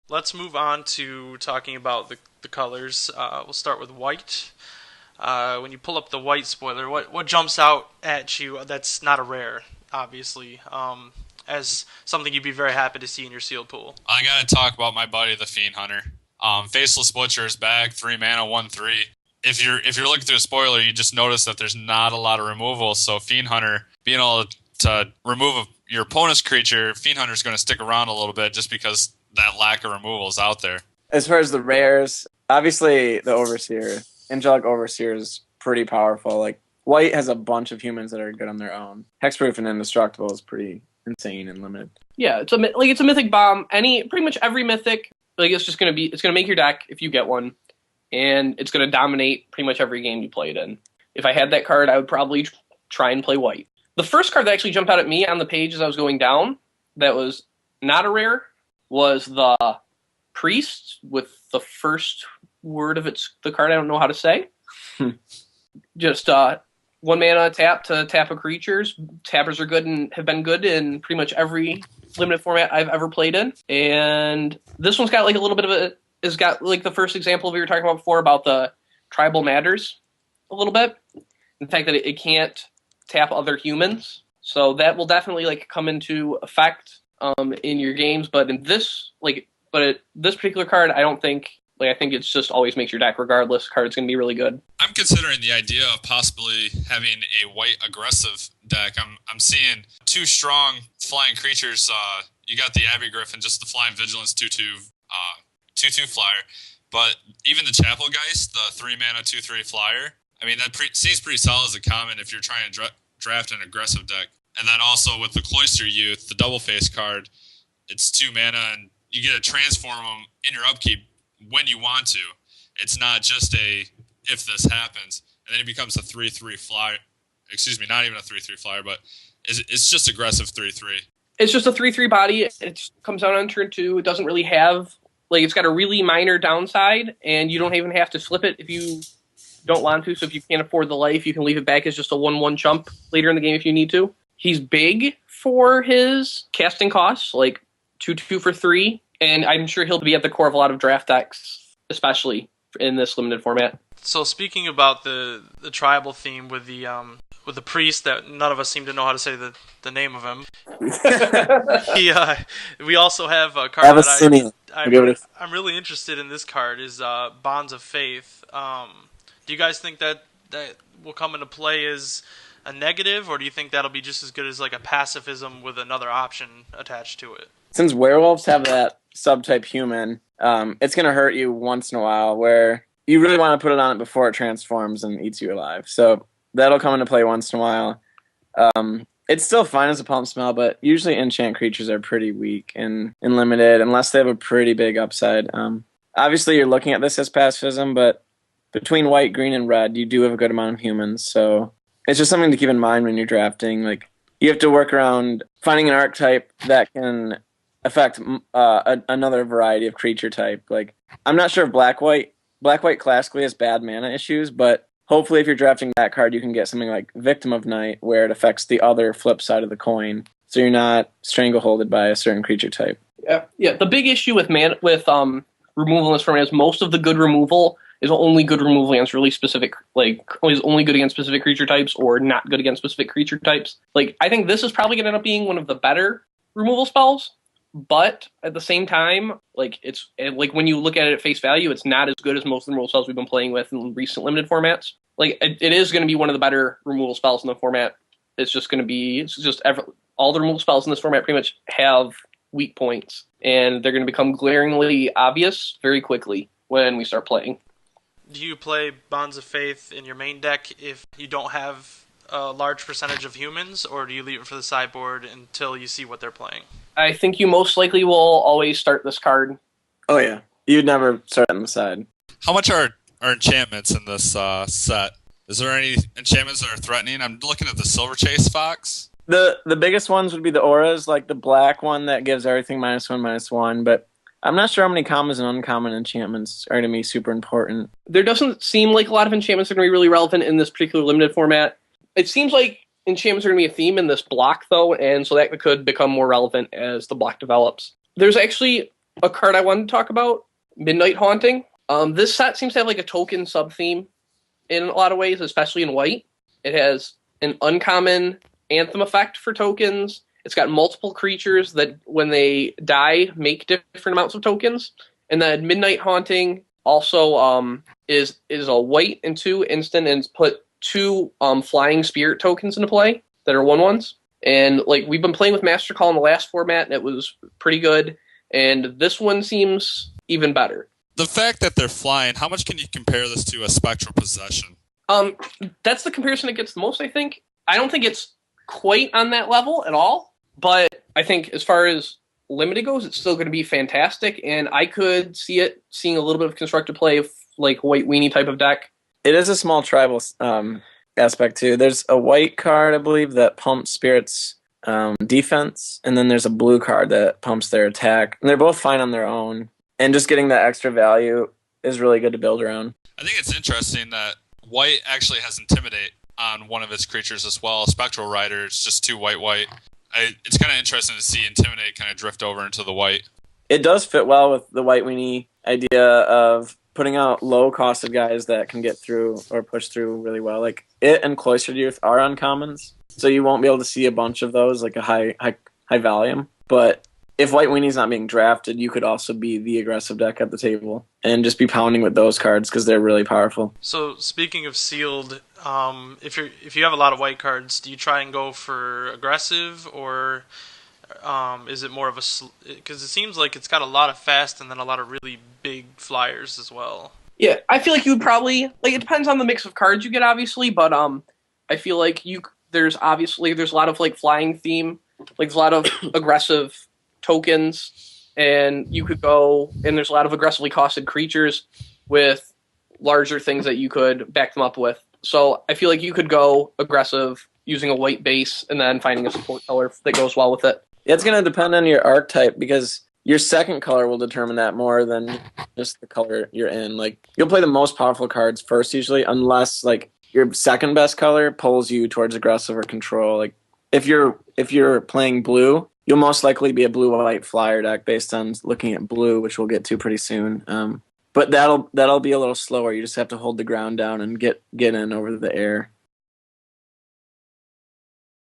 Let's move on to talking about the colors. We'll start with white. When you pull up the white spoiler, what jumps out at you that's not a rare, obviously, as something you'd be very happy to see in your sealed pool? I gotta talk about my buddy, the Fiend Hunter. Faceless Butcher is back, 3 mana, 1/3. If you're looking through a spoiler, you just notice that there's not a lot of removal. So Fiend Hunter being able to remove your opponent's creature, Fiend Hunter is going to stick around a little bit just because that lack of removal is out there. As far as the rares, obviously the Overseer, Angelic Overseer is pretty powerful. Like White has a bunch of humans that are good on their own. Hexproof and Indestructible is pretty insane and limited. Yeah, it's a mythic bomb. Pretty much every mythic, it's gonna make your deck if you get one, and it's gonna dominate pretty much every game you play it in. If I had that card, I would probably try and play white. The first card that actually jumped out at me on the page as I was going down, that was not a rare, was the Priest with the first word of the card I don't know how to say. Just 1 mana tap to tap a creatures. Tappers are good and have been good in pretty much every limited format I've ever played in. And this one's got like a little bit of a has got like the first example we were talking about before about the tribal matters a little bit. The fact that it can't tap other humans. So that will definitely like come into effect in your games. But in this this particular card, I don't think I think it's just always makes your deck regardless. Card's gonna be really good. I'm considering the idea of possibly having a white aggressive deck. I'm seeing two strong flying creatures. You got the Abbey Griffin, just the flying vigilance 2/2 flyer, but even the Chapel Geist, the 3 mana 2/3 flyer. I mean that seems pretty solid as a common if you're trying to draft an aggressive deck. And then also with the Cloister Youth, the double face card, it's 2 mana and you get to transform them in your upkeep when you want to. It's not just a if this happens, and then it becomes a 3/3 flyer. Excuse me, not even a 3/3 flyer, but it's just aggressive 3/3. It's just a 3/3 body. It comes out on turn 2. It doesn't really have it's got a really minor downside, and you don't even have to flip it if you don't want to. So if you can't afford the life, you can leave it back as just a 1/1 chump later in the game if you need to. He's big for his casting costs, like 2/2 for 3, and I'm sure he'll be at the core of a lot of draft decks, especially in this limited format. So speaking about the tribal theme with the priest that none of us seem to know how to say the name of him. We also have a card that I'm really interested in. This card is Bonds of Faith. Do you guys think that will come into play as a negative, or do you think that'll be just as good as like a pacifism with another option attached to it? Since werewolves have that subtype human, it's going to hurt you once in a while where you really want to put it on it before it transforms and eats you alive. So that'll come into play once in a while. It's still fine as a pump smell, but usually enchant creatures are pretty weak and limited unless they have a pretty big upside. Obviously, you're looking at this as pacifism, but between white, green, and red, you do have a good amount of humans. So it's just something to keep in mind when you're drafting. Like you have to work around finding an archetype that can affect another variety of creature type. Like I'm not sure if black white classically has bad mana issues, but hopefully if you're drafting that card, you can get something like Victim of Night where it affects the other flip side of the coin, so you're not strangleholded by a certain creature type. Yeah. The big issue with removal in this format is most of the good removal is only good removal against really specific, is only good against specific creature types or not good against specific creature types. Like I think this is probably going to end up being one of the better removal spells. But at the same time, it's when you look at it at face value, it's not as good as most of the removal spells we've been playing with in recent limited formats. It is going to be one of the better removal spells in the format. All the removal spells in this format pretty much have weak points, and they're going to become glaringly obvious very quickly when we start playing. Do you play Bonds of Faith in your main deck if you don't have a large percentage of humans, or do you leave it for the sideboard until you see what they're playing? I think you most likely will always start this card. Oh yeah, you'd never start on the side. How much are enchantments in this set? Is there any enchantments that are threatening? I'm looking at the Silver Chase Fox. The biggest ones would be the auras, like the black one that gives everything -1/-1, but I'm not sure how many common and uncommon enchantments are going to be super important. There doesn't seem like a lot of enchantments are going to be really relevant in this particular limited format. It seems like enchantments are going to be a theme in this block, though, and so that could become more relevant as the block develops. There's actually a card I wanted to talk about, Midnight Haunting. This set seems to have like a token sub-theme in a lot of ways, especially in white. It has an uncommon anthem effect for tokens. It's got multiple creatures that, when they die, make different amounts of tokens. And then Midnight Haunting also is a white and 2 instant, and it's put 2 flying spirit tokens into play that are 1/1s. And like we've been playing with Master Call in the last format, and it was pretty good. And this one seems even better. The fact that they're flying, how much can you compare this to a Spectral Possession? That's the comparison it gets the most, I think. I don't think it's quite on that level at all, but I think as far as limited goes, it's still going to be fantastic, and I could see it seeing a little bit of constructed play of like white weenie type of deck. It is a small tribal aspect too. There's a white card, I believe, that pumps spirits defense, and then there's a blue card that pumps their attack, and they're both fine on their own. And just getting that extra value is really good to build around. I think it's interesting that white actually has Intimidate on one of its creatures as well. Spectral Rider, it's just 2 white. It's kind of interesting to see Intimidate kind of drift over into the white. It does fit well with the white weenie idea of putting out low-costed guys that can get through or push through really well. Like, it and Cloistered Youth are uncommons, so you won't be able to see a bunch of those, like a high volume. But if White Weenie's not being drafted, you could also be the aggressive deck at the table and just be pounding with those cards because they're really powerful. So speaking of sealed, if you have a lot of white cards, do you try and go for aggressive, or is it more of a... Because it seems like it's got a lot of fast and then a lot of really big flyers as well. Yeah, I feel like you would probably... Like, it depends on the mix of cards you get, obviously, but I feel like there's a lot of like flying theme. Like, there's a lot of aggressive tokens, and you could go, and there's a lot of aggressively costed creatures with larger things that you could back them up with. So I feel like you could go aggressive using a white base and then finding a support color that goes well with it. It's going to depend on your archetype, because your second color will determine that more than just the color you're in. Like, you'll play the most powerful cards first usually, unless like your second best color pulls you towards aggressive or control. Like, if you're playing blue, you'll most likely be a blue-white flyer deck based on looking at blue, which we'll get to pretty soon. But that'll be a little slower. You just have to hold the ground down and get in over the air.